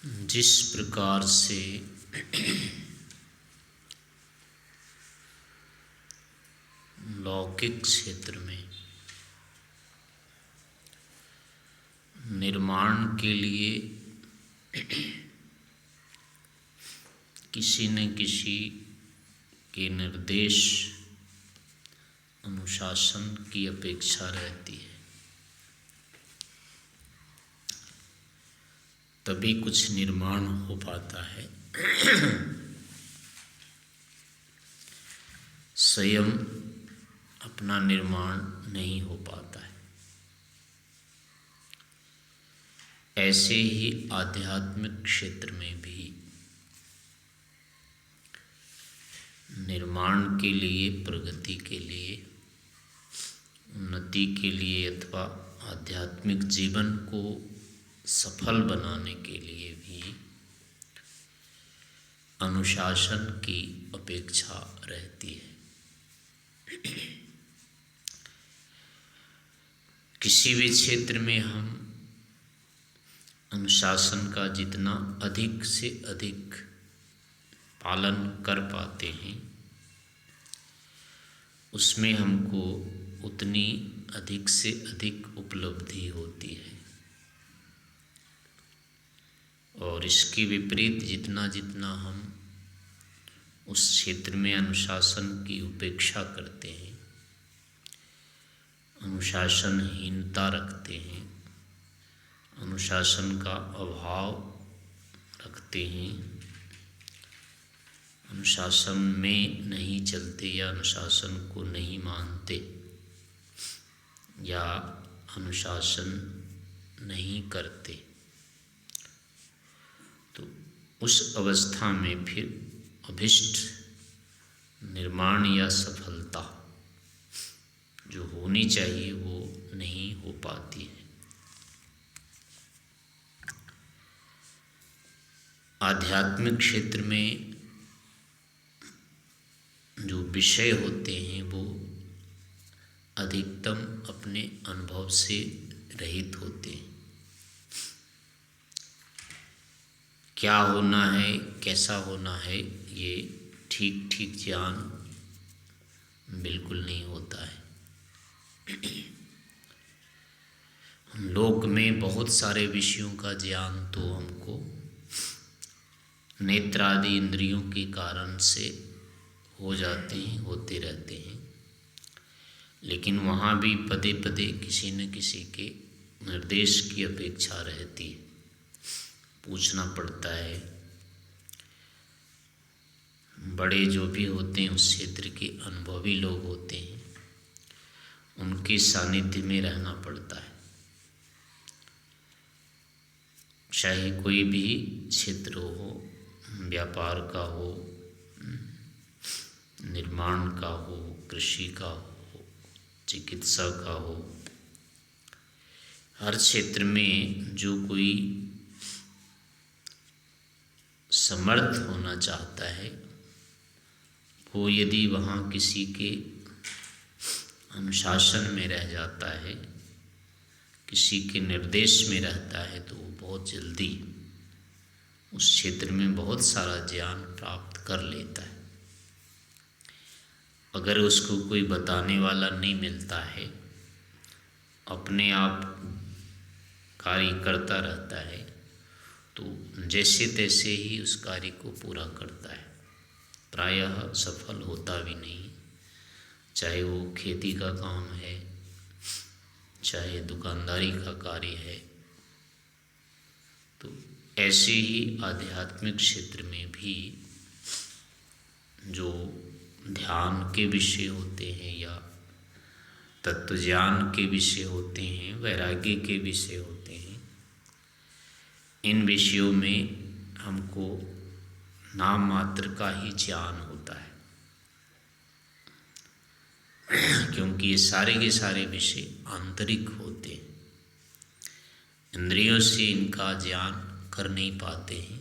जिस प्रकार से लौकिक क्षेत्र में निर्माण के लिए किसी न किसी के निर्देश अनुशासन की अपेक्षा रहती है, तभी कुछ निर्माण हो पाता है। स्वयं अपना निर्माण नहीं हो पाता है। ऐसे ही आध्यात्मिक क्षेत्र में भी निर्माण के लिए, प्रगति के लिए, उन्नति के लिए अथवा आध्यात्मिक जीवन को सफल बनाने के लिए भी अनुशासन की अपेक्षा रहती है। किसी भी क्षेत्र में हम अनुशासन का जितना अधिक से अधिक पालन कर पाते हैं, उसमें हमको उतनी अधिक से अधिक उपलब्धि होती है। और इसके विपरीत जितना जितना हम उस क्षेत्र में अनुशासन की उपेक्षा करते हैं, अनुशासनहीनता रखते हैं, अनुशासन का अभाव रखते हैं, अनुशासन में नहीं चलते या अनुशासन को नहीं मानते या अनुशासन नहीं करते, तो उस अवस्था में फिर अभिष्ट निर्माण या सफलता जो होनी चाहिए वो नहीं हो पाती है। आध्यात्मिक क्षेत्र में जो विषय होते हैं वो अधिकतम अपने अनुभव से रहित होते हैं। क्या होना है, कैसा होना है, ये ठीक ठीक ज्ञान बिल्कुल नहीं होता है। लोक में बहुत सारे विषयों का ज्ञान तो हमको नेत्र आदि इंद्रियों के कारण से हो जाते हैं, होते रहते हैं, लेकिन वहाँ भी पदे पदे किसी न किसी के निर्देश की अपेक्षा रहती है। पूछना पड़ता है। बड़े जो भी होते हैं उस क्षेत्र के अनुभवी लोग होते हैं, उनके सानिध्य में रहना पड़ता है। चाहे कोई भी क्षेत्र हो, व्यापार का हो, निर्माण का हो, कृषि का हो, चिकित्सा का हो, हर क्षेत्र में जो कोई समर्थ होना चाहता है, वो यदि वहाँ किसी के अनुशासन में रह जाता है, किसी के निर्देश में रहता है, तो वो बहुत जल्दी उस क्षेत्र में बहुत सारा ज्ञान प्राप्त कर लेता है। अगर उसको कोई बताने वाला नहीं मिलता है, अपने आप कार्य करता रहता है, तो जैसे तैसे ही उस कार्य को पूरा करता है, प्रायः सफल होता भी नहीं। चाहे वो खेती का काम है, चाहे दुकानदारी का कार्य है। तो ऐसे ही आध्यात्मिक क्षेत्र में भी जो ध्यान के विषय होते हैं या तत्वज्ञान के विषय होते हैं, वैराग्य के विषय होते हैं, इन विषयों में हमको नाम मात्र का ही ज्ञान होता है, क्योंकि ये सारे के सारे विषय आंतरिक होते हैं। इंद्रियों से इनका ज्ञान कर नहीं पाते हैं।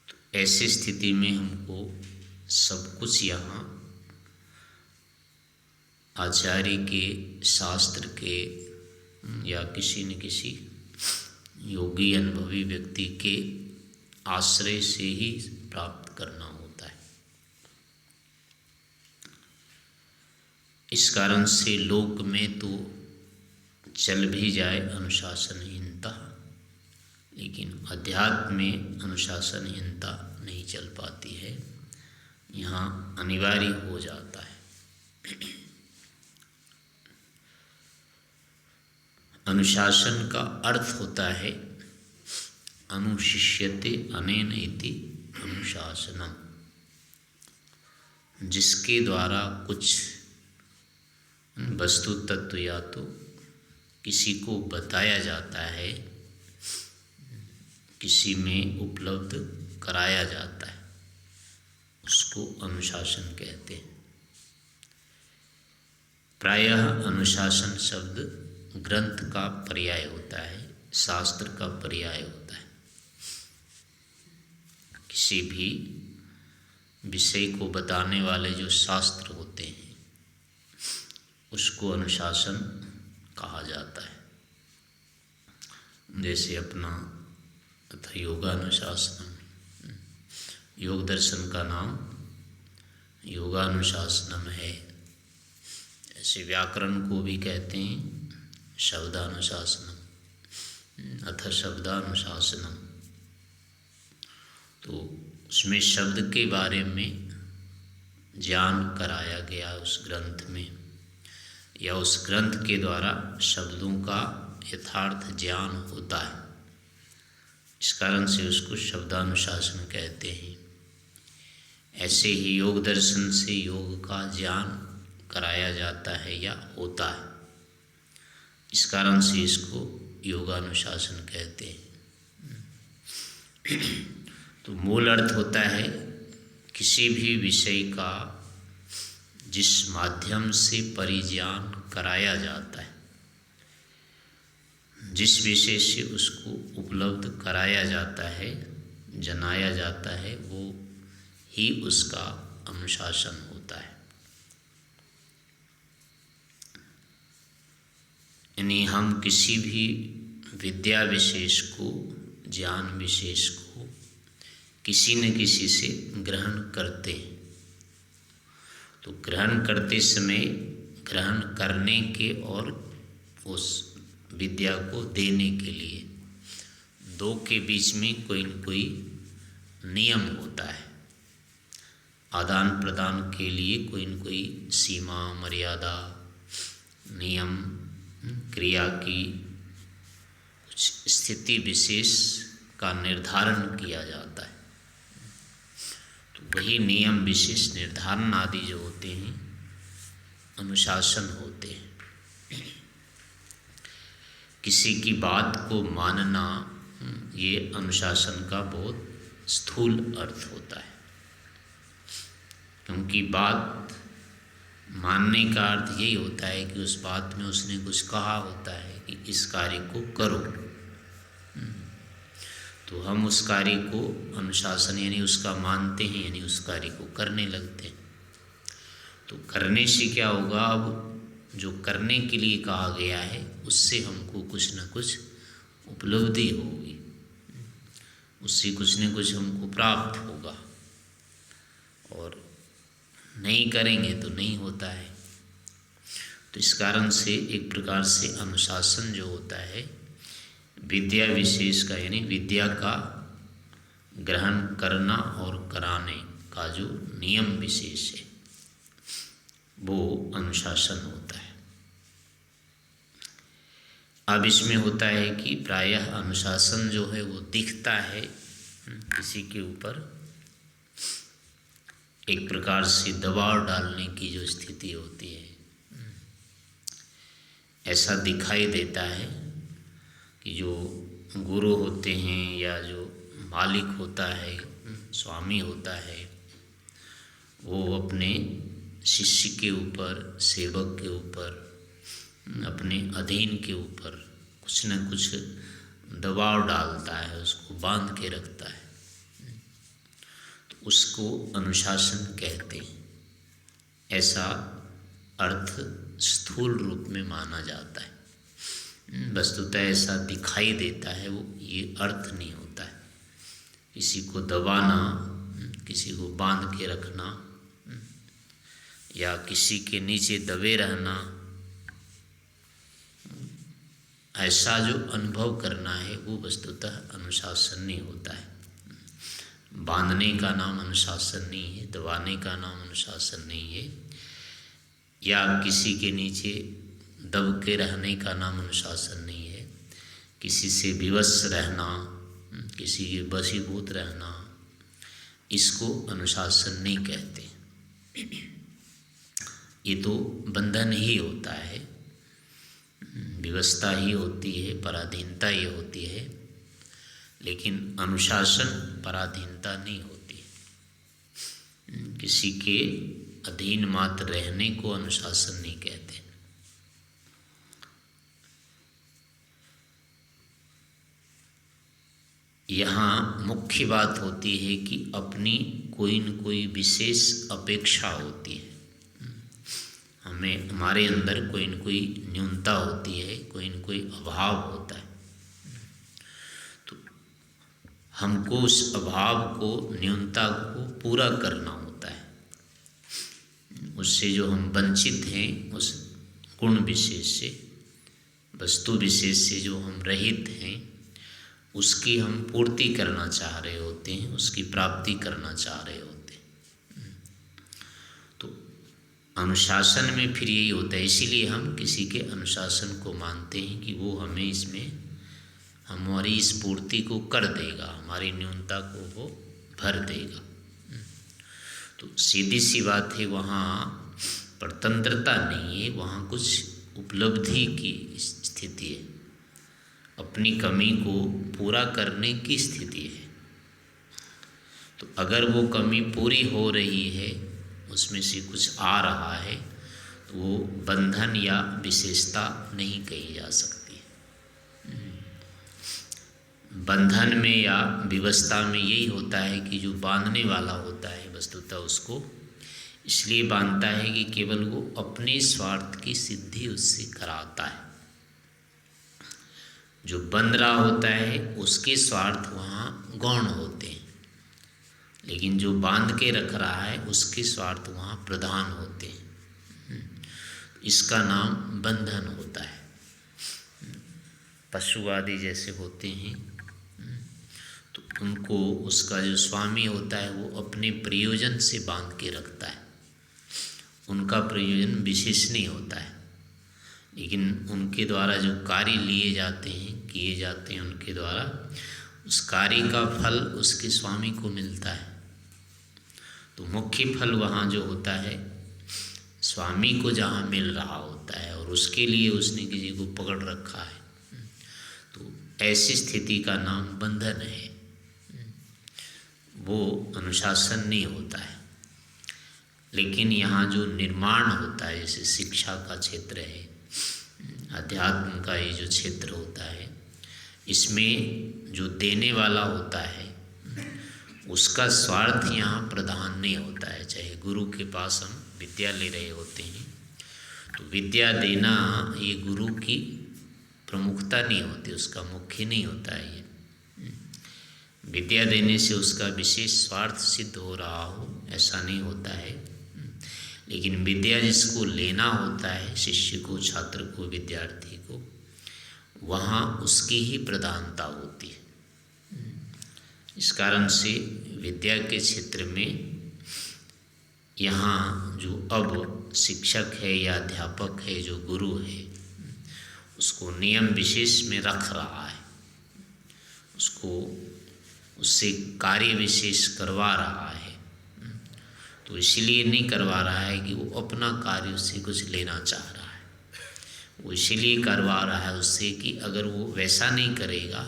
तो ऐसी स्थिति में हमको सब कुछ यहाँ आचार्य के, शास्त्र के या किसी न किसी योगी अनुभवी व्यक्ति के आश्रय से ही प्राप्त करना होता है। इस कारण से लोक में तो चल भी जाए अनुशासनहीनता, लेकिन अध्यात्म में अनुशासनहीनता नहीं चल पाती है, यहाँ अनिवार्य हो जाता है। अनुशासन का अर्थ होता है अनुशिष्यते अनेन इति अनुशासनम, जिसके द्वारा कुछ वस्तु तत्व या तो किसी को बताया जाता है, किसी में उपलब्ध कराया जाता है, उसको अनुशासन कहते हैं। प्रायः अनुशासन शब्द ग्रंथ का पर्याय होता है, शास्त्र का पर्याय होता है। किसी भी विषय को बताने वाले जो शास्त्र होते हैं उसको अनुशासन कहा जाता है। जैसे अपना तथा योगानुशासनम, योग दर्शन का नाम योगानुशासनम है। ऐसे व्याकरण को भी कहते हैं शब्दानुशासनम अथ शब्दानुशासनम। तो उसमें शब्द के बारे में ज्ञान कराया गया उस ग्रंथ में, या उस ग्रंथ के द्वारा शब्दों का यथार्थ ज्ञान होता है। इस कारण से उसको शब्दानुशासन कहते हैं। ऐसे ही योग दर्शन से योग का ज्ञान कराया जाता है या होता है, इस कारण से इसको योगानुशासन कहते हैं। तो मूल अर्थ होता है किसी भी विषय का जिस माध्यम से परिज्ञान कराया जाता है, जिस विषय से उसको उपलब्ध कराया जाता है, जनाया जाता है, वो ही उसका अनुशासन होता है। यानी हम किसी भी विद्या विशेष को, ज्ञान विशेष को किसी न किसी से ग्रहण करते हैं। तो ग्रहण करते समय ग्रहण करने के और उस विद्या को देने के लिए दो के बीच में कोई न कोई नियम होता है। आदान प्रदान के लिए कोई न कोई सीमा, मर्यादा, नियम, क्रिया की कुछ स्थिति विशेष का निर्धारण किया जाता है। तो वही नियम विशेष निर्धारण आदि जो होते हैं अनुशासन होते हैं। किसी की बात को मानना, ये अनुशासन का बहुत स्थूल अर्थ होता है, क्योंकि बात मानने का अर्थ यही होता है कि उस बात में उसने कुछ कहा होता है कि इस कार्य को करो, तो हम उस कार्य को अनुशासन यानी उसका मानते हैं, यानी उस कार्य को करने लगते हैं। तो करने से क्या होगा, अब जो करने के लिए कहा गया है उससे हमको कुछ न कुछ उपलब्धि होगी, उससे कुछ न कुछ हमको प्राप्त होगा, और नहीं करेंगे तो नहीं होता है। तो इस कारण से एक प्रकार से अनुशासन जो होता है विद्या विशेष का, यानी विद्या का ग्रहण करना और कराने का जो नियम विशेष है वो अनुशासन होता है। अब इसमें होता है कि प्रायः अनुशासन जो है वो दिखता है किसी के ऊपर एक प्रकार से दबाव डालने की जो स्थिति होती है, ऐसा दिखाई देता है कि जो गुरु होते हैं या जो मालिक होता है, स्वामी होता है, वो अपने शिष्य के ऊपर, सेवक के ऊपर, अपने अधीन के ऊपर कुछ न कुछ दबाव डालता है, उसको बांध के रखता है, तो उसको अनुशासन कहते हैं। ऐसा अर्थ स्थूल रूप में माना जाता है। वस्तुतः ऐसा दिखाई देता है, वो ये अर्थ नहीं होता है। किसी को दबाना, किसी को बांध के रखना या किसी के नीचे दबे रहना, ऐसा जो अनुभव करना है वो वस्तुतः अनुशासन नहीं होता है। बांधने का नाम अनुशासन नहीं है, दबाने का नाम अनुशासन नहीं है, या किसी के नीचे दब के रहने का नाम अनुशासन नहीं है। किसी से विवश रहना, किसी के वशीभूत रहना, इसको अनुशासन नहीं कहते। ये तो बंधन ही होता है, विवशता ही होती है, पराधीनता ही होती है, लेकिन अनुशासन पराधीनता नहीं होती। किसी के अधीन मात्र रहने को अनुशासन नहीं कहते। यहाँ मुख्य बात होती है कि अपनी कोई न कोई विशेष अपेक्षा होती है। हमें, हमारे अंदर कोई न कोई न्यूनता होती है, कोई न कोई अभाव होता है। तो हमको उस अभाव को, न्यूनता को पूरा करना होता है। उससे जो हम वंचित हैं, उस गुण विशेष से, वस्तु विशेष से जो हम रहित हैं, उसकी हम पूर्ति करना चाह रहे होते हैं, उसकी प्राप्ति करना चाह रहे होते हैं। तो अनुशासन में फिर यही होता है। इसीलिए हम किसी के अनुशासन को मानते हैं कि वो हमें इसमें, हमारी इस पूर्ति को कर देगा, हमारी न्यूनता को वो भर देगा। तो सीधी सी बात है, वहाँ परतंत्रता नहीं है, वहाँ कुछ उपलब्धि की स्थिति है, अपनी कमी को पूरा करने की स्थिति है। तो अगर वो कमी पूरी हो रही है, उसमें से कुछ आ रहा है, तो वो बंधन या विशेषता नहीं कही जा सकती। बंधन में या विवशता में यही होता है कि जो बांधने वाला होता है वस्तुतः उसको इसलिए बांधता है कि केवल वो अपने स्वार्थ की सिद्धि उससे कराता है। जो बंध रहा होता है उसके स्वार्थ वहाँ गौण होते हैं, लेकिन जो बांध के रख रहा है उसके स्वार्थ वहाँ प्रधान होते हैं। इसका नाम बंधन होता है। पशु आदि जैसे होते हैं, तो उनको उसका जो स्वामी होता है वो अपने प्रयोजन से बांध के रखता है। उनका प्रयोजन विशेष नहीं होता है, लेकिन उनके द्वारा जो कार्य लिए जाते हैं, किए जाते हैं, उनके द्वारा उस कार्य का फल उसके स्वामी को मिलता है। तो मुख्य फल वहाँ जो होता है स्वामी को जहाँ मिल रहा होता है, और उसके लिए उसने किसी को पकड़ रखा है, तो ऐसी स्थिति का नाम बंधन है। वो अनुशासन नहीं होता है। लेकिन यहाँ जो निर्माण होता है, जैसे शिक्षा का क्षेत्र है, अध्यात्म का ये जो क्षेत्र होता है, इसमें जो देने वाला होता है उसका स्वार्थ यहाँ प्रधान नहीं होता है। चाहे गुरु के पास हम विद्या ले रहे होते हैं, तो विद्या देना ये गुरु की प्रमुखता नहीं होती, उसका मुख्य नहीं होता है। ये विद्या देने से उसका विशेष स्वार्थ सिद्ध हो रहा हो, ऐसा नहीं होता है। लेकिन विद्या जिसको लेना होता है, शिष्य को, छात्र को, विद्यार्थी को, वहाँ उसकी ही प्रधानता होती है। इस कारण से विद्या के क्षेत्र में यहाँ जो अब शिक्षक है या अध्यापक है, जो गुरु है, उसको नियम विशेष में रख रहा है, उसको उससे कार्य विशेष करवा रहा है। तो इसलिए नहीं करवा रहा है कि वो अपना कार्य उससे कुछ लेना चाह रहा है, वो इसीलिए करवा रहा है उससे कि अगर वो वैसा नहीं करेगा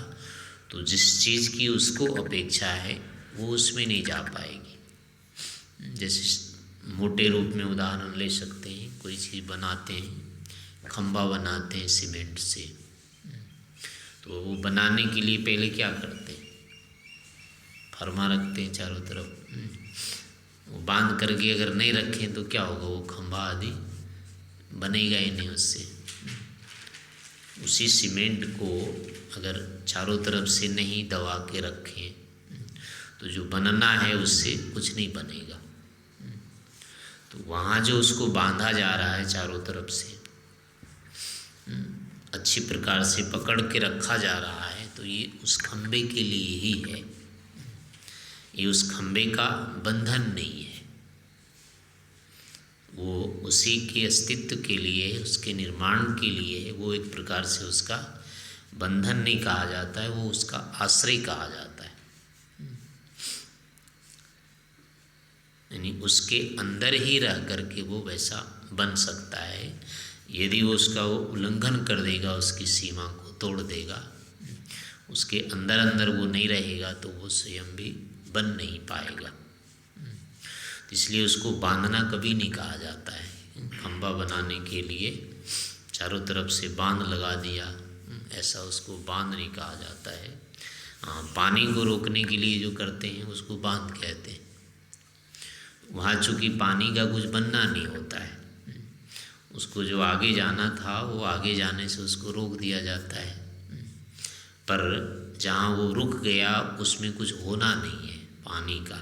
तो जिस चीज़ की उसको अपेक्षा है वो उसमें नहीं जा पाएगी। जैसे मोटे रूप में उदाहरण ले सकते हैं, कोई चीज़ बनाते हैं, खंभा बनाते हैं सीमेंट से, तो वो बनाने के लिए पहले क्या करते हैं, फरमा रखते हैं चारों तरफ। वो बांध करके अगर नहीं रखें तो क्या होगा, वो खंभा आदि बनेगा ही नहीं उससे। उसी सीमेंट को अगर चारों तरफ से नहीं दबा के रखें तो जो बनना है उससे कुछ नहीं बनेगा। तो वहाँ जो उसको बांधा जा रहा है चारों तरफ से, अच्छी प्रकार से पकड़ के रखा जा रहा है, तो ये उस खंबे के लिए ही है। ये उस खंबे का बंधन नहीं है, वो उसी के अस्तित्व के लिए, उसके निर्माण के लिए है। वो एक प्रकार से उसका बंधन नहीं कहा जाता है, वो उसका आश्रय कहा जाता है। यानी उसके अंदर ही रह करके वो वैसा बन सकता है। यदि वो उसका वो उल्लंघन कर देगा, उसकी सीमा को तोड़ देगा, उसके अंदर अंदर वो नहीं रहेगा, तो वो स्वयं भी बन नहीं पाएगा। इसलिए उसको बांधना कभी नहीं कहा जाता है। खंबा बनाने के लिए चारों तरफ से बांध लगा दिया, ऐसा उसको बांध नहीं कहा जाता है। हाँ, पानी को रोकने के लिए जो करते हैं उसको बांध कहते हैं। वहाँ चूँकि पानी का कुछ बनना नहीं होता है, उसको जो आगे जाना था वो आगे जाने से उसको रोक दिया जाता है। पर जहाँ वो रुक गया उसमें कुछ होना नहीं है पानी का,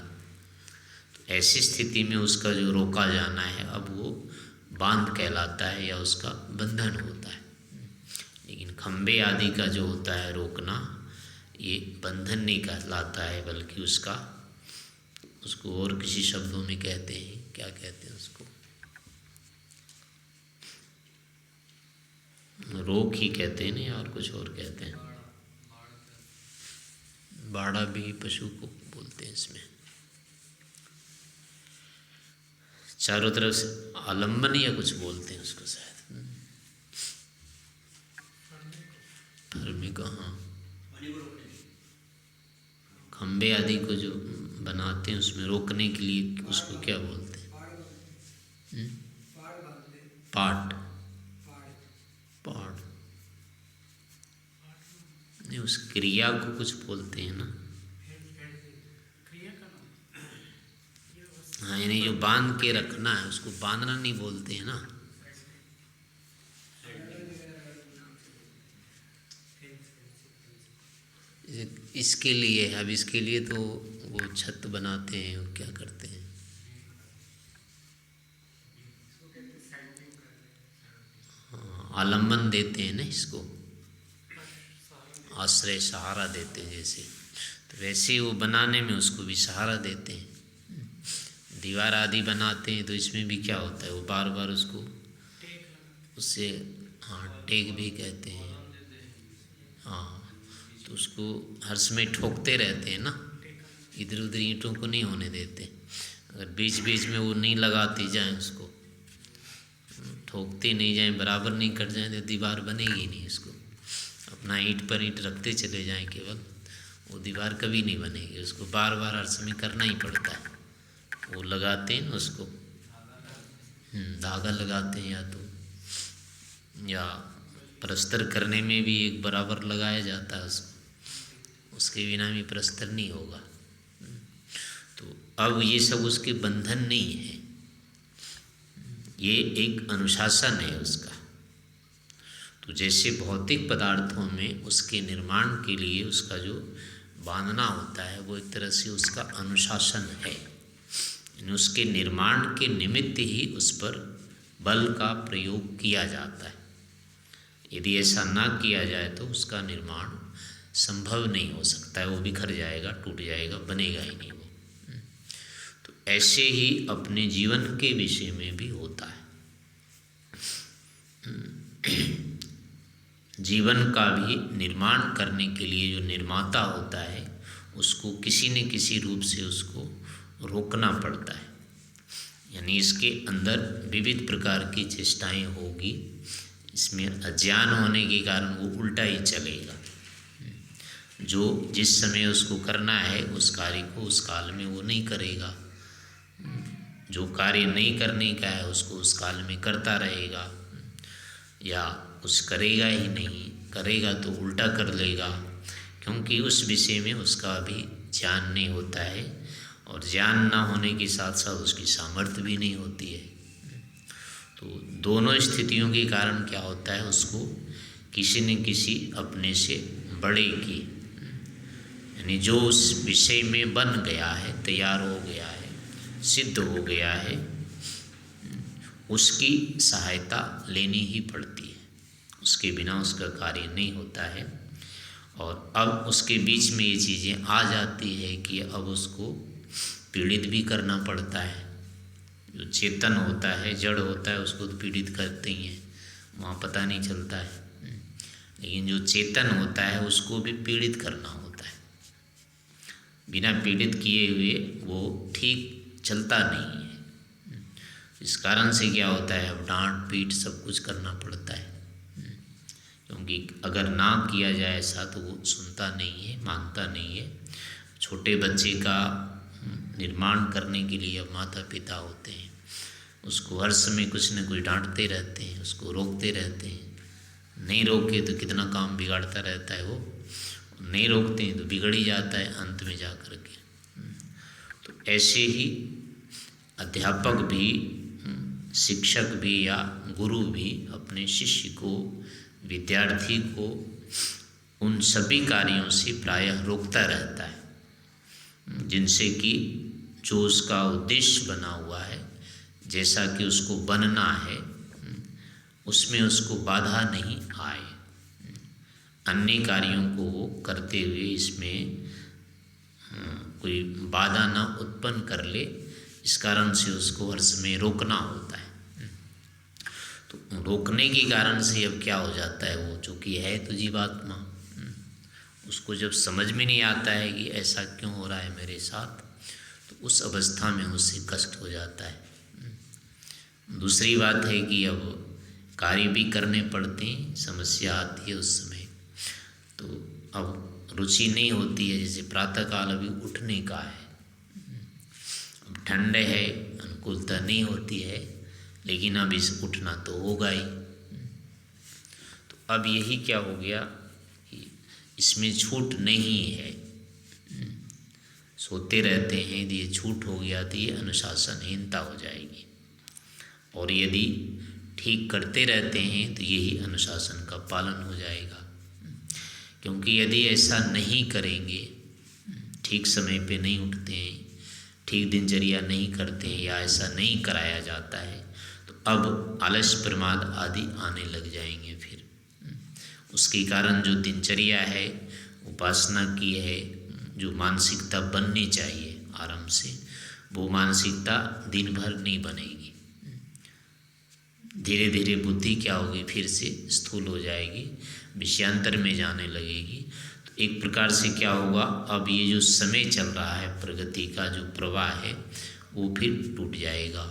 तो ऐसी स्थिति में उसका जो रोका जाना है अब वो बांध कहलाता है या उसका बंधन होता है। लेकिन खंबे आदि का जो होता है रोकना, ये बंधन नहीं कहलाता है, बल्कि उसको और किसी शब्दों में कहते हैं, क्या कहते हैं उसको, रोक ही कहते हैं ना, और कुछ और कहते हैं। बाड़ा भी पशु को बोलते हैं। इसमें चारों तरफ से आलम्बन या कुछ बोलते हैं उसको शायद, फर्मी को। हाँ, खंबे आदि को जो बनाते हैं उसमें रोकने के लिए उसको क्या बोलते हैं? पाट। पाट नहीं, उस क्रिया को कुछ बोलते हैं ना। हाँ, यानी जो बांध के रखना है उसको बांधना नहीं बोलते हैं ना। इसके लिए, अब इसके लिए तो वो छत बनाते हैं, वो क्या करते हैं, हाँ, आलम्बन देते हैं ना इसको, आश्रय सहारा देते हैं। जैसे तो वैसे ही वो बनाने में उसको भी सहारा देते हैं। दीवार आदि बनाते हैं तो इसमें भी क्या होता है, वो बार बार उसको उससे, हाँ, टेक भी कहते हैं। हाँ, तो उसको हर समय ठोकते रहते हैं ना, इधर उधर ईंटों को नहीं होने देते। अगर बीच बीच में वो नहीं लगाती जाए, उसको ठोकते नहीं जाए, बराबर नहीं कट जाए, तो दीवार बनेगी नहीं। इसको अपना ईंट पर ईंट रखते चले जाएं केवल, वो दीवार कभी नहीं बनेगी। उसको बार बार हर समय करना ही पड़ता है। वो लगाते हैं ना उसको, धागा लगाते हैं, या प्रस्तर करने में भी एक बराबर लगाया जाता है उसको, उसके बिना भी प्रस्तर नहीं होगा। तो अब ये सब उसके बंधन नहीं है, ये एक अनुशासन है उसका। तो जैसे भौतिक पदार्थों में उसके निर्माण के लिए उसका जो बांधना होता है वो एक तरह से उसका अनुशासन है। उसके निर्माण के निमित्त ही उस पर बल का प्रयोग किया जाता है। यदि ऐसा ना किया जाए तो उसका निर्माण संभव नहीं हो सकता है, वो बिखर जाएगा, टूट जाएगा, बनेगा ही नहीं वो। तो ऐसे ही अपने जीवन के विषय में भी होता है। जीवन का भी निर्माण करने के लिए जो निर्माता होता है उसको किसी न किसी रूप से उसको रोकना पड़ता है। यानी इसके अंदर विविध प्रकार की चेष्टाएं होगी, इसमें अज्ञान होने के कारण वो उल्टा ही चलेगा। जो जिस समय उसको करना है उस कार्य को उस काल में वो नहीं करेगा, जो कार्य नहीं करने का है उसको उस काल में करता रहेगा, या कुछ करेगा ही नहीं, करेगा तो उल्टा कर लेगा, क्योंकि उस विषय में उसका अभी ज्ञान नहीं होता है, और ज्ञान ना होने के साथ साथ उसकी सामर्थ्य भी नहीं होती है। तो दोनों स्थितियों के कारण क्या होता है, उसको किसी न किसी अपने से बड़े की, यानी जो उस विषय में बन गया है, तैयार हो गया है, सिद्ध हो गया है, उसकी सहायता लेनी ही पड़ती है। उसके बिना उसका कार्य नहीं होता है। और अब उसके बीच में ये चीज़ें आ जाती है कि अब उसको पीड़ित भी करना पड़ता है। जो चेतन होता है, जड़ होता है, उसको तो पीड़ित करते ही हैं, वहाँ पता नहीं चलता है। लेकिन जो चेतन होता है उसको भी पीड़ित करना होता है। बिना पीड़ित किए हुए वो ठीक चलता नहीं है। इस कारण से क्या होता है, अब डांट पीट सब कुछ करना पड़ता है। क्योंकि अगर ना किया जाए ऐसा तो वो सुनता नहीं है, मानता नहीं है। छोटे बच्चे का निर्माण करने के लिए अब माता पिता होते हैं, उसको हर समय कुछ न कुछ डांटते रहते हैं, उसको रोकते रहते हैं। नहीं रोके तो कितना काम बिगाड़ता रहता है वो, नहीं रोकते हैं तो बिगड़ ही जाता है अंत में जा कर के। तो ऐसे ही अध्यापक भी, शिक्षक भी या गुरु भी अपने शिष्य को, विद्यार्थी को उन सभी कार्यों से प्रायः रोकता रहता है जिनसे कि जो उसका उद्देश्य बना हुआ है, जैसा कि उसको बनना है, उसमें उसको बाधा नहीं आए। अन्य कार्यों को वो करते हुए इसमें कोई बाधा ना उत्पन्न कर ले, इस कारण से उसको हर समय रोकना होता है। तो रोकने के कारण से अब क्या हो जाता है, वो जो कि है तो जीवात्मा, उसको जब समझ में नहीं आता है कि ऐसा क्यों हो रहा है मेरे साथ, तो उस अवस्था में उससे कष्ट हो जाता है। दूसरी बात है कि अब कार्य भी करने पड़ते हैं, समस्या आती है उस समय, तो अब रुचि नहीं होती है। जैसे प्रातःकाल अभी उठने का है, अब ठंड है, अनुकूलता नहीं होती है, लेकिन अब इस उठना तो होगा ही। तो अब यही क्या हो गया कि इसमें छूट नहीं है। सोते रहते हैं, यदि ये छूट हो गया तो ये अनुशासनहीनता हो जाएगी। और यदि ठीक करते रहते हैं तो यही अनुशासन का पालन हो जाएगा। क्योंकि यदि ऐसा नहीं करेंगे, ठीक समय पे नहीं उठते हैं, ठीक दिनचर्या नहीं करते हैं, या ऐसा नहीं कराया जाता है, तो अब आलस, प्रमाद आदि आने लग जाएंगे। फिर उसके कारण जो दिनचर्या है, उपासना की है, जो मानसिकता बननी चाहिए आरंभ से, वो मानसिकता दिन भर नहीं बनेगी। धीरे धीरे बुद्धि क्या होगी, फिर से स्थूल हो जाएगी, विषयांतर में जाने लगेगी। तो एक प्रकार से क्या होगा, अब ये जो समय चल रहा है, प्रगति का जो प्रवाह है, वो फिर टूट जाएगा।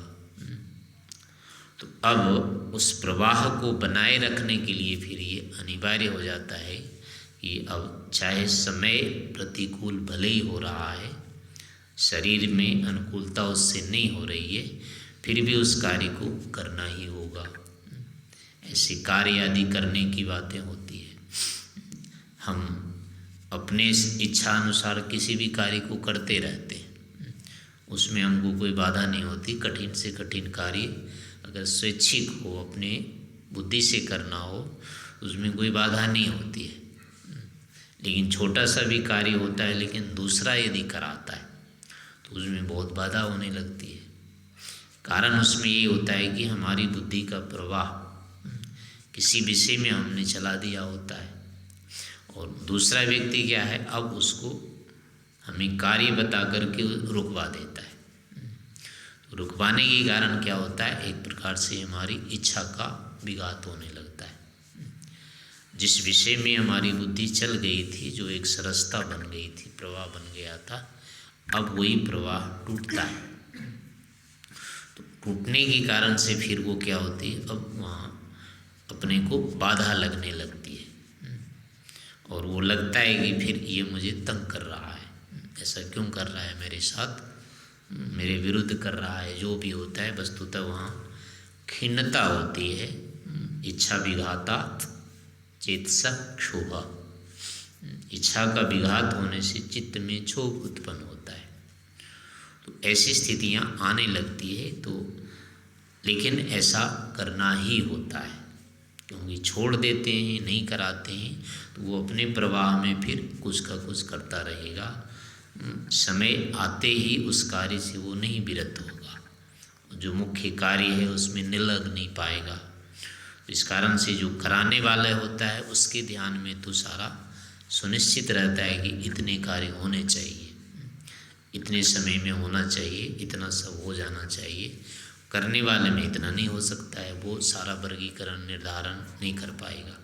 तो अब उस प्रवाह को बनाए रखने के लिए फिर ये अनिवार्य हो जाता है कि अब चाहे समय प्रतिकूल भले ही हो रहा है, शरीर में अनुकूलता उससे नहीं हो रही है, फिर भी उस कार्य को करना ही होगा। ऐसे कार्य आदि करने की बातें होती है। हम अपने इच्छा अनुसार किसी भी कार्य को करते रहते हैं, उसमें हमको कोई बाधा नहीं होती। कठिन से कठिन कार्य अगर स्वैच्छिक हो, अपने बुद्धि से करना हो, उसमें कोई बाधा नहीं होती है। लेकिन छोटा सा भी कार्य होता है, लेकिन दूसरा यदि कराता है तो उसमें बहुत बाधा होने लगती है। कारण उसमें ये होता है कि हमारी बुद्धि का प्रवाह किसी विषय में हमने चला दिया होता है, और दूसरा व्यक्ति क्या है, अब उसको हमें कार्य बता करके रुकवा देता है। तो रुकवाने के कारण क्या होता है, एक प्रकार से हमारी इच्छा का विघात होने लगता है। जिस विषय में हमारी बुद्धि चल गई थी, जो एक सरसता बन गई थी, प्रवाह बन गया था, अब वही प्रवाह टूटता है। तो टूटने के कारण से फिर वो क्या होती है, अब वहाँ अपने को बाधा लगने लगती है, और वो लगता है कि फिर ये मुझे तंग कर रहा है, ऐसा क्यों कर रहा है मेरे साथ, मेरे विरुद्ध कर रहा है। जो भी होता है वस्तुतः वहाँ खिन्नता होती है। इच्छा विघातात् चेतसा क्षोभा, इच्छा का विघात होने से चित्त में क्षोभ उत्पन्न होता है। तो ऐसी स्थितियाँ आने लगती है। तो लेकिन ऐसा करना ही होता है। क्योंकि छोड़ देते हैं, नहीं कराते हैं, तो वो अपने प्रवाह में फिर कुछ का कुछ करता रहेगा। समय आते ही उस कार्य से वो नहीं विरत होगा, जो मुख्य कार्य है उसमें निलग नहीं पाएगा। इस कारण से जो कराने वाला होता है उसके ध्यान में तो सारा सुनिश्चित रहता है कि इतने कार्य होने चाहिए, इतने समय में होना चाहिए, इतना सब हो जाना चाहिए। करने वाले में इतना नहीं हो सकता है, वो सारा वर्गीकरण निर्धारण नहीं कर पाएगा।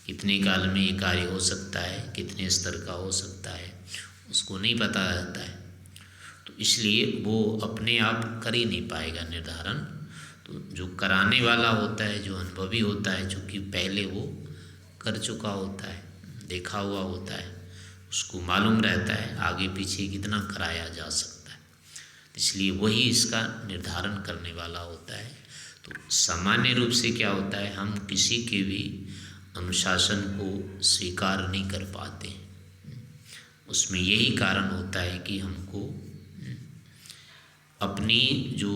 कितने काल में ये कार्य हो सकता है, कितने स्तर का हो सकता है, उसको नहीं पता रहता है, तो इसलिए वो अपने आप कर ही नहीं पाएगा निर्धारण। तो जो कराने वाला होता है, जो अनुभवी होता है, जो कि पहले वो कर चुका होता है, देखा हुआ होता है, उसको मालूम रहता है आगे पीछे कितना कराया जा सकता है, इसलिए वही इसका निर्धारण करने वाला होता है। तो सामान्य रूप से क्या होता है, हम किसी के भी अनुशासन को स्वीकार नहीं कर पाते। उसमें यही कारण होता है कि हमको अपनी जो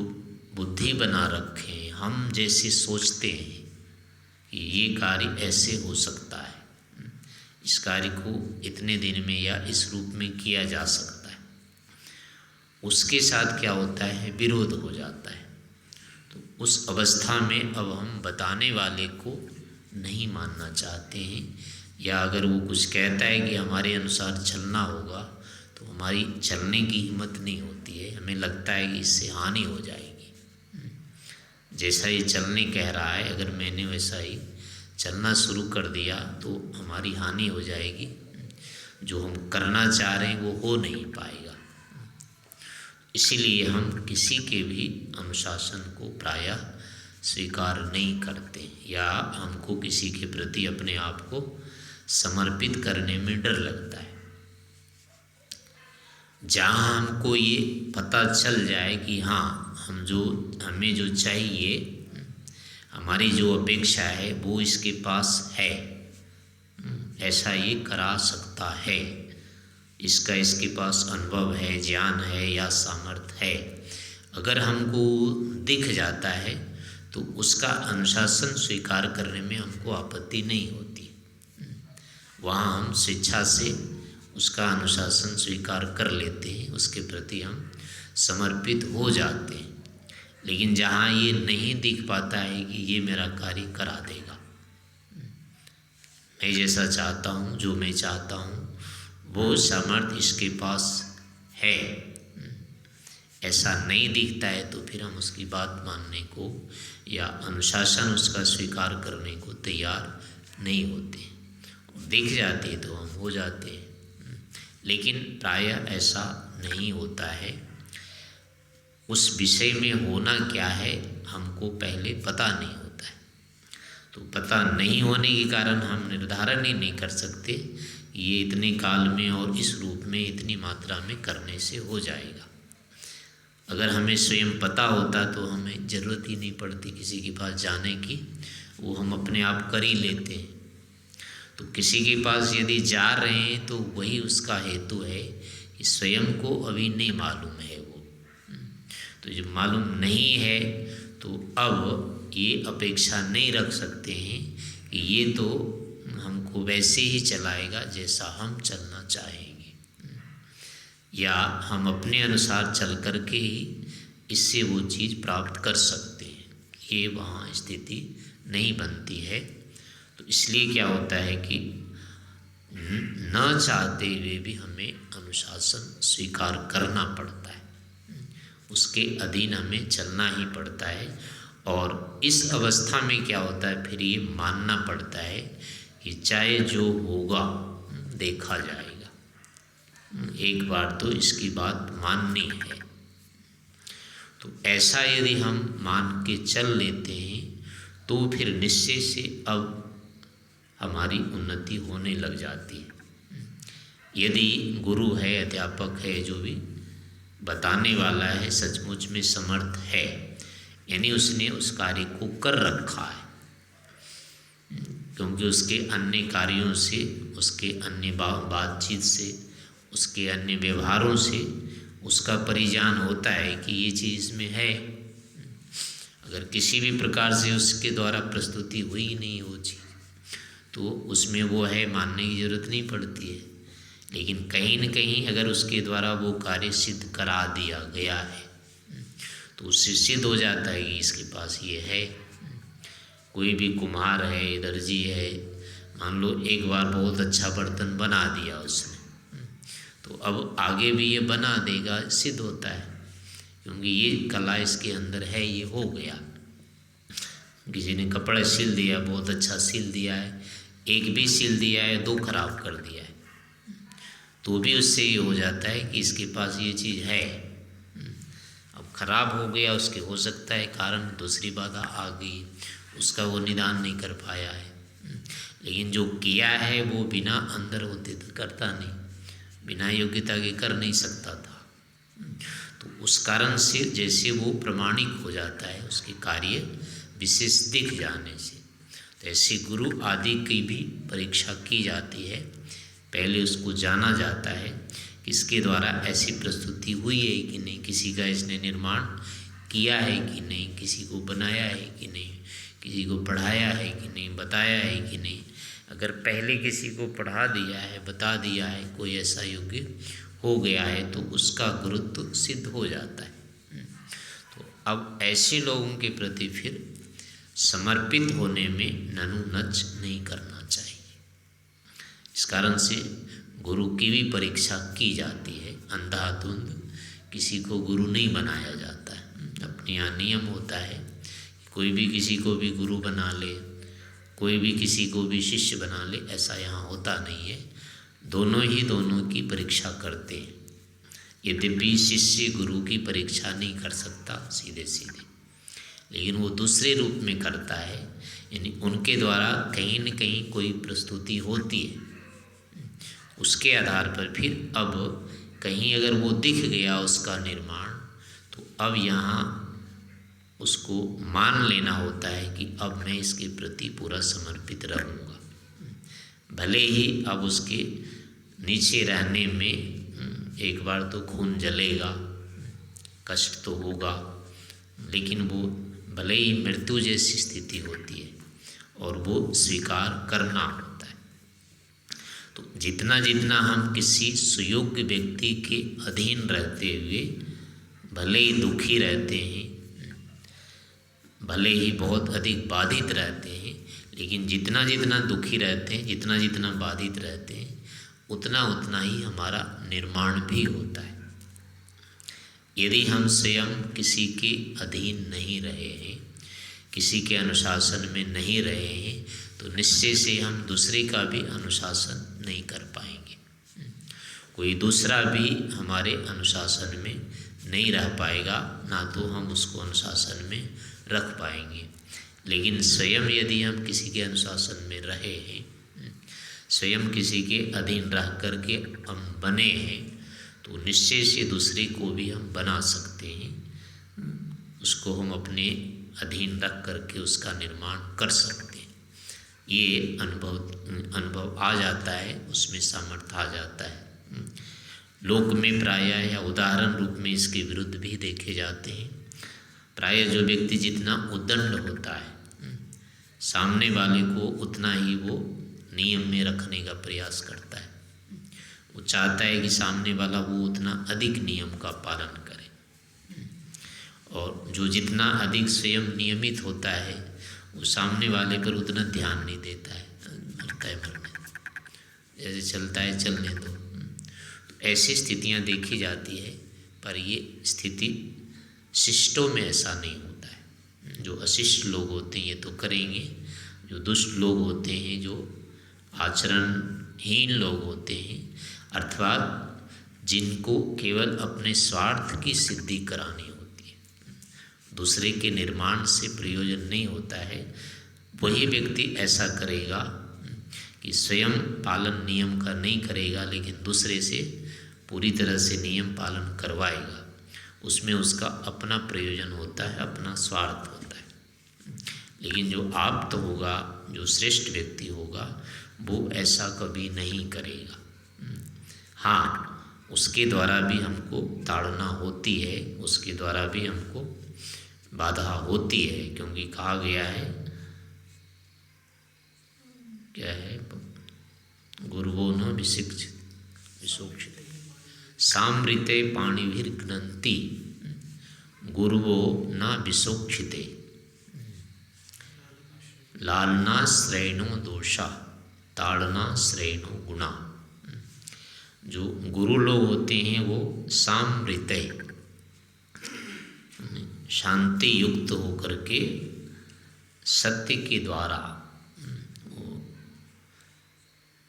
बुद्धि बना रखे हैं, हम जैसे सोचते हैं कि ये कार्य ऐसे हो सकता है, इस कार्य को इतने दिन में या इस रूप में किया जा सकता है, उसके साथ क्या होता है, विरोध हो जाता है। तो उस अवस्था में अब हम बताने वाले को नहीं मानना चाहते हैं, या अगर वो कुछ कहता है कि हमारे अनुसार चलना होगा, तो हमारी चलने की हिम्मत नहीं होती है, हमें लगता है कि इससे हानि हो जाएगी। जैसा ये चलने कह रहा है, अगर मैंने वैसा ही चलना शुरू कर दिया तो हमारी हानि हो जाएगी, जो हम करना चाह रहे हैं वो हो नहीं पाएगा। इसीलिए हम किसी के भी अनुशासन को प्रायः स्वीकार नहीं करते, या हमको किसी के प्रति अपने आप को समर्पित करने में डर लगता है। जहाँ हमको ये पता चल जाए कि हाँ, हमें जो चाहिए, हमारी जो अपेक्षा है वो इसके पास है, ऐसा ये करा सकता है, इसके पास अनुभव है, ज्ञान है या सामर्थ्य है, अगर हमको दिख जाता है तो उसका अनुशासन स्वीकार करने में हमको आपत्ति नहीं होती। वहाँ हम स्वेच्छा से उसका अनुशासन स्वीकार कर लेते हैं, उसके प्रति हम समर्पित हो जाते हैं। लेकिन जहाँ ये नहीं दिख पाता है कि ये मेरा कार्य करा देगा, मैं जैसा चाहता हूँ, जो मैं चाहता हूँ वो सामर्थ्य इसके पास है, ऐसा नहीं दिखता है, तो फिर हम उसकी बात मानने को या अनुशासन उसका स्वीकार करने को तैयार नहीं होते। दिख जाती है तो हम हो जाते हैं, लेकिन प्रायः ऐसा नहीं होता है। उस विषय में होना क्या है हमको पहले पता नहीं होता है, तो पता नहीं होने के कारण हम निर्धारण ही नहीं कर सकते ये इतने काल में और इस रूप में इतनी मात्रा में करने से हो जाएगा। अगर हमें स्वयं पता होता तो हमें ज़रूरत ही नहीं पड़ती किसी के पास जाने की, वो हम अपने आप कर ही लेते हैं। तो किसी के पास यदि जा रहे हैं तो वही उसका हेतु है कि स्वयं को अभी नहीं मालूम है वो, तो जब मालूम नहीं है तो अब ये अपेक्षा नहीं रख सकते हैं कि ये तो हमको वैसे ही चलाएगा जैसा हम चलना चाहेंगे, या हम अपने अनुसार चल कर के ही इससे वो चीज़ प्राप्त कर सकते हैं, ये वहाँ स्थिति नहीं बनती है। तो इसलिए क्या होता है कि न चाहते हुए भी हमें अनुशासन स्वीकार करना पड़ता है, उसके अधीन हमें चलना ही पड़ता है। और इस अवस्था में क्या होता है, फिर ये मानना पड़ता है कि चाहे जो होगा देखा जाएगा, एक बार तो इसकी बात माननी है। तो ऐसा यदि हम मान के चल लेते हैं तो फिर निश्चय से अब हमारी उन्नति होने लग जाती है। यदि गुरु है, अध्यापक है, जो भी बताने वाला है सचमुच में समर्थ है, यानी उसने उस कार्य को कर रखा है, क्योंकि उसके अन्य कार्यों से, उसके अन्य बातचीत से, उसके अन्य व्यवहारों से उसका परिज्ञान होता है कि ये चीज़ में है। अगर किसी भी प्रकार से उसके द्वारा प्रस्तुति हुई नहीं वो चीज़, तो उसमें वो है मानने की जरूरत नहीं पड़ती है। लेकिन कहीं न कहीं अगर उसके द्वारा वो कार्य सिद्ध करा दिया गया है तो उससे सिद्ध हो जाता है कि इसके पास ये है। कोई भी कुम्हार है, दर्जी है, मान लो एक बार बहुत अच्छा बर्तन बना दिया उसने, तो अब आगे भी ये बना देगा, सिद्ध होता है, क्योंकि ये कला इसके अंदर है, ये हो गया। किसी ने कपड़ा सिल दिया, बहुत अच्छा सिल दिया है, एक भी सिल दिया है, दो खराब कर दिया है, तो भी उससे ये हो जाता है कि इसके पास ये चीज़ है। अब खराब हो गया, उसके हो सकता है कारण दूसरी बाधा आ गई, उसका वो निदान नहीं कर पाया है। लेकिन जो किया है वो बिना अंदर होते तो करता नहीं, बिना योग्यता के कर नहीं सकता था। तो उस कारण से जैसे वो प्रमाणिक हो जाता है उसके कार्य विशेष दिख जाने से, तो ऐसे गुरु आदि की भी परीक्षा की जाती है। पहले उसको जाना जाता है कि इसके द्वारा ऐसी प्रस्तुति हुई है कि नहीं, किसी का इसने निर्माण किया है कि नहीं, किसी को बनाया है कि नहीं, किसी को पढ़ाया है कि नहीं, बताया है कि नहीं। अगर पहले किसी को पढ़ा दिया है, बता दिया है, कोई ऐसा योग्य हो गया है तो उसका गुरुत्व सिद्ध हो जाता है। तो अब ऐसे लोगों के प्रति फिर समर्पित होने में ननु नच नहीं करना चाहिए। इस कारण से गुरु की भी परीक्षा की जाती है। अंधाधुंध किसी को गुरु नहीं बनाया जाता है। अपने यहाँ नियम होता है, कोई भी किसी को भी गुरु बना ले, कोई भी किसी को भी शिष्य बना ले, ऐसा यहाँ होता नहीं है। दोनों की परीक्षा करते हैं। यद्यपि शिष्य गुरु की परीक्षा नहीं कर सकता सीधे सीधे, लेकिन वो दूसरे रूप में करता है, यानी उनके द्वारा कहीं न कहीं कोई प्रस्तुति होती है, उसके आधार पर फिर अब कहीं अगर वो दिख गया उसका निर्माण, तो अब यहाँ उसको मान लेना होता है कि अब मैं इसके प्रति पूरा समर्पित रहूँगा। भले ही अब उसके नीचे रहने में एक बार तो खून जलेगा, कष्ट तो होगा, लेकिन वो भले ही मृत्यु जैसी स्थिति होती है और वो स्वीकार करना होता है। तो जितना जितना हम किसी सुयोग्य व्यक्ति के अधीन रहते हुए भले ही दुखी रहते हैं, भले ही बहुत अधिक बाधित रहते हैं, लेकिन जितना जितना दुखी रहते हैं, जितना जितना बाधित रहते हैं, उतना उतना ही हमारा निर्माण भी होता है। यदि हम स्वयं किसी के अधीन नहीं रहे हैं, किसी के अनुशासन में नहीं रहे हैं, तो निश्चय से हम दूसरे का भी अनुशासन नहीं कर पाएंगे। कोई दूसरा भी हमारे अनुशासन में नहीं रह पाएगा, ना तो हम उसको अनुशासन में रख पाएंगे। लेकिन स्वयं यदि हम किसी के अनुशासन में रहे हैं, स्वयं किसी के अधीन रह करके हम बने हैं, तो निश्चय से दूसरे को भी हम बना सकते हैं, उसको हम अपने अधीन रख करके उसका निर्माण कर सकते हैं। ये अनुभव आ जाता है, उसमें सामर्थ्य आ जाता है। लोक में प्रायः या उदाहरण रूप में इसके विरुद्ध भी देखे जाते हैं। प्रायः जो व्यक्ति जितना उद्दंड होता है, सामने वाले को उतना ही वो नियम में रखने का प्रयास करता है। वो चाहता है कि सामने वाला वो उतना अधिक नियम का पालन करे, और जो जितना अधिक स्वयं नियमित होता है वो सामने वाले पर उतना ध्यान नहीं देता है। हल्का भरने, जैसे चलता है चलने दो। तो ऐसी स्थितियाँ देखी जाती है, पर ये स्थिति शिष्टों में ऐसा नहीं होता है। जो अशिष्ट लोग होते हैं ये तो करेंगे, जो दुष्ट लोग होते हैं, जो आचरणहीन लोग होते हैं, अर्थात जिनको केवल अपने स्वार्थ की सिद्धि करानी होती है, दूसरे के निर्माण से प्रयोजन नहीं होता है, वही व्यक्ति ऐसा करेगा कि स्वयं पालन नियम का नहीं करेगा, लेकिन दूसरे से पूरी तरह से नियम पालन करवाएगा। उसमें उसका अपना प्रयोजन होता है, अपना स्वार्थ होता है। लेकिन जो आप्त होगा, जो श्रेष्ठ व्यक्ति होगा, वो ऐसा कभी नहीं करेगा। हाँ, उसके द्वारा भी हमको ताड़ना होती है, उसके द्वारा भी हमको बाधा होती है, क्योंकि कहा गया है, क्या है, गुरुवो न विसोक्षित सामृते पाणिभिर्घ्नन्ति गुरुवो न विसोक्षिते लालना श्रेणो दोषा ताड़ना श्रेणो गुणा। जो गुरु लोग होते हैं वो सामृतय शांति युक्त होकर के सत्य के द्वारा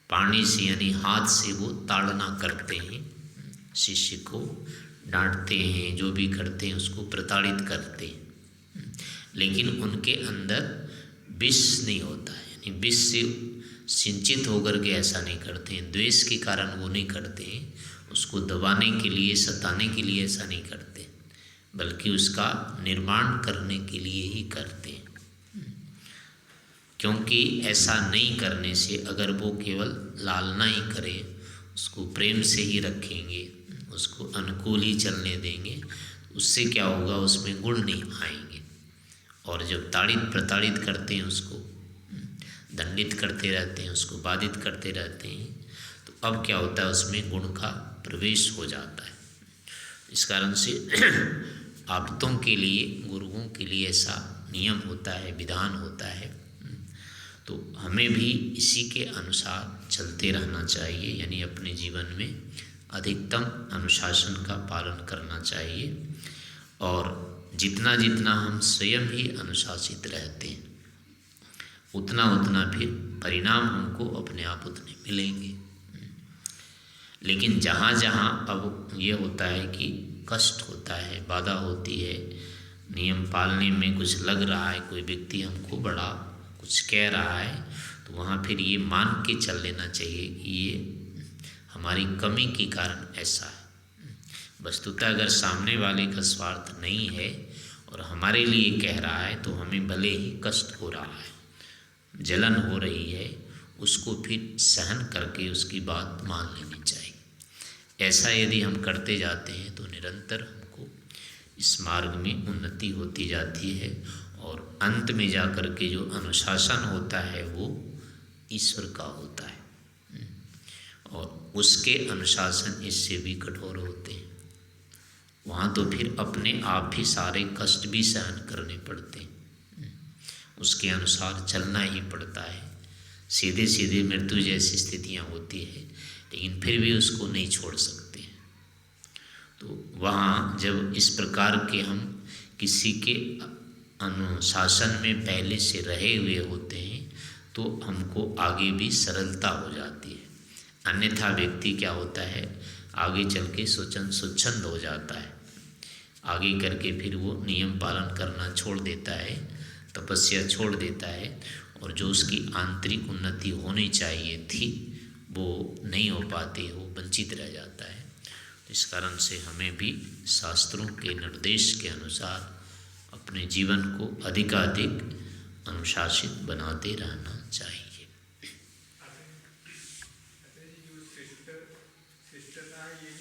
पानी से यानी हाथ से वो ताड़ना करते हैं, शिष्य को डांटते हैं, जो भी करते हैं उसको प्रताड़ित करते हैं, लेकिन उनके अंदर विष नहीं होता है, यानी विष से सिंचित होकर के ऐसा नहीं करते हैं, द्वेष के कारण वो नहीं करते हैं, उसको दबाने के लिए सताने के लिए ऐसा नहीं करते, बल्कि उसका निर्माण करने के लिए ही करते हैं। क्योंकि ऐसा नहीं करने से अगर वो केवल लालना ही करें, उसको प्रेम से ही रखेंगे, उसको अनुकूल ही चलने देंगे, उससे क्या होगा, उसमें गुण नहीं आएंगे। और जब ताड़ित प्रताड़ित करते हैं, उसको दंडित करते रहते हैं, उसको बाधित करते रहते हैं, तो अब क्या होता है, उसमें गुण का प्रवेश हो जाता है। इस कारण से आप्तों के लिए, गुरुओं के लिए ऐसा नियम होता है, विधान होता है। तो हमें भी इसी के अनुसार चलते रहना चाहिए, यानी अपने जीवन में अधिकतम अनुशासन का पालन करना चाहिए। और जितना जितना हम स्वयं ही अनुशासित रहते हैं, उतना उतना फिर परिणाम हमको अपने आप उतने मिलेंगे। लेकिन जहाँ जहाँ अब ये होता है कि कष्ट होता है, बाधा होती है, नियम पालने में कुछ लग रहा है, कोई व्यक्ति हमको बड़ा कुछ कह रहा है, तो वहाँ फिर ये मान के चल लेना चाहिए कि ये हमारी कमी के कारण ऐसा है। वस्तुतः अगर सामने वाले का स्वार्थ नहीं है और हमारे लिए कह रहा है, तो हमें भले ही कष्ट हो रहा है, जलन हो रही है, उसको फिर सहन करके उसकी बात मान लेनी चाहिए। ऐसा यदि हम करते जाते हैं तो निरंतर हमको इस मार्ग में उन्नति होती जाती है, और अंत में जा कर के जो अनुशासन होता है वो ईश्वर का होता है, और उसके अनुशासन इससे भी कठोर होते हैं। वहाँ तो फिर अपने आप भी सारे कष्ट भी सहन करने पड़ते हैं, उसके अनुसार चलना ही पड़ता है। सीधे सीधे मृत्यु जैसी स्थितियाँ होती है, लेकिन फिर भी उसको नहीं छोड़ सकते हैं। तो वहाँ जब इस प्रकार के हम किसी के अनुशासन में पहले से रहे हुए होते हैं, तो हमको आगे भी सरलता हो जाती है। अन्यथा व्यक्ति क्या होता है, आगे चल के स्वच्छंद हो जाता है, आगे करके फिर वो नियम पालन करना छोड़ देता है, तपस्या छोड़ देता है, और जो उसकी आंतरिक उन्नति होनी चाहिए थी वो नहीं हो पाती, वो वंचित रह जाता है। इस कारण से हमें भी शास्त्रों के निर्देश के अनुसार अपने जीवन को अधिकाधिक अनुशासित बनाते रहना चाहिए। सिस्टर का ये